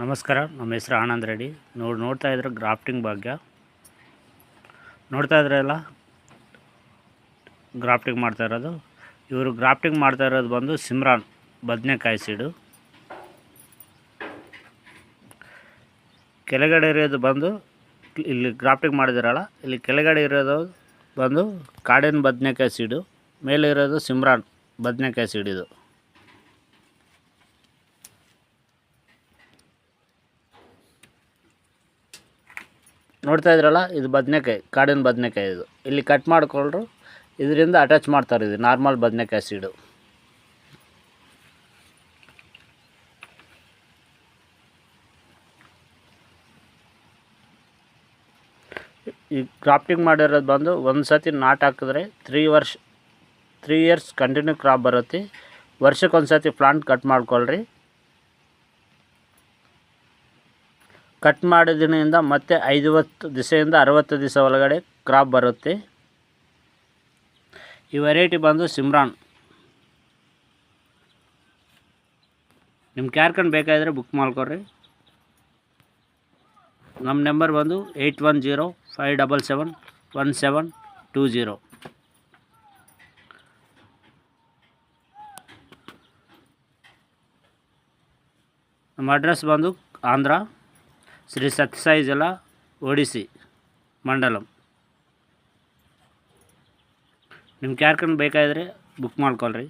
ನಮಸ್ಕಾರ. ನಮ್ಮ ಹೆಸರು ಆನಂದ್ ರೆಡ್ಡಿ. ನೋಡ್ತಾ ಇದ್ರೆ ಗ್ರಾಫ್ಟಿಂಗ್ ಬಗ್ಗೆ ನೋಡ್ತಾ ಇದ್ರಲ್ಲ, ಗ್ರಾಫ್ಟಿಂಗ್ ಮಾಡ್ತಾ ಇರೋದು. ಇವರು ಗ್ರಾಫ್ಟಿಂಗ್ ಮಾಡ್ತಾ ಇರೋದು ಬಂದು ಸಿಮ್ರಾನ್ ಬದನೆಕಾಯಿ ಸೀಡು. ಕೆಳಗಡೆ ಇರೋದು ಬಂದು ಇಲ್ಲಿ ಗ್ರಾಫ್ಟಿಂಗ್ ಮಾಡಿದಿರಲ್ಲ, ಇಲ್ಲಿ ಕೆಳಗಡೆ ಇರೋದು ಬಂದು ಕಾಡಿನ ಬದನೆಕಾಯಿ ಸೀಡು, ಮೇಲೆ ಇರೋದು ಸಿಮ್ರಾನ್ ಬದನೆಕಾಯಿ ಸೀಡು. ಇದು ನೋಡ್ತಾ ಇದ್ರಲ್ಲ, ಇದು ಬದನೆಕಾಯಿ, ಕಾಡಿನ ಬದನೆಕಾಯಿ. ಇದು ಇಲ್ಲಿ ಕಟ್ ಮಾಡಿಕೊಂಡ್ರು ಇದರಿಂದ ಅಟ್ಯಾಚ್ ಮಾಡ್ತಾರೆ. ಇದು ನಾರ್ಮಲ್ ಬದನೆಕಾಯಿ ಸೀಡು. ಈ ಕ್ರಾಫ್ಟಿಂಗ್ ಮಾಡಿರೋದು ಬಂದು ಒಂದು ಸತಿ ನಾಟ್ ಹಾಕಿದ್ರೆ 3 ಇಯರ್ಸ್ ಕಂಟಿನ್ಯೂ ಕ್ರಾಪ್ ಬರುತ್ತೆ. ವರ್ಷಕ್ಕೊಂದು ಸತಿ ಪ್ಲಾಂಟ್ ಕಟ್ ಮಾಡ್ಕೊಳ್ರಿ. ಕಟ್ ಮಾಡಿದ ದಿನದಿಂದ ಮತ್ತೆ 50 ದಿವಸದಿಂದ 60 ದಿವಸ ಒಳಗಡೆ ಕ್ರಾಪ್ ಬರುತ್ತೆ. ಈ ವೆರೈಟಿ ಬಂದು ಸಿಮ್ರಾನ್. ನಿಮ್ಗೆ ಯಾರ್ಕಂಡು ಬೇಕಾದರೆ ಬುಕ್ ಮಾಡ್ಕೊಳ್ರಿ. ನಮ್ಮ ನಂಬರ್ ಬಂದು 8105771720. ನಮ್ಮ ಅಡ್ರೆಸ್ ಬಂದು ಆಂಧ್ರ, ಶ್ರೀ ಸತ್ಯಸಾಯಿ ಜಿಲ್ಲಾ, ಒಡಿಸಿ ಮಂಡಲಂ. ನಿಮ್ಗೆ ಯಾರ್ಕಂಡು ಬೇಕಾದರೆ ಬುಕ್ ಮಾಡ್ಕೊಳ್ರಿ.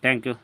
Thank you.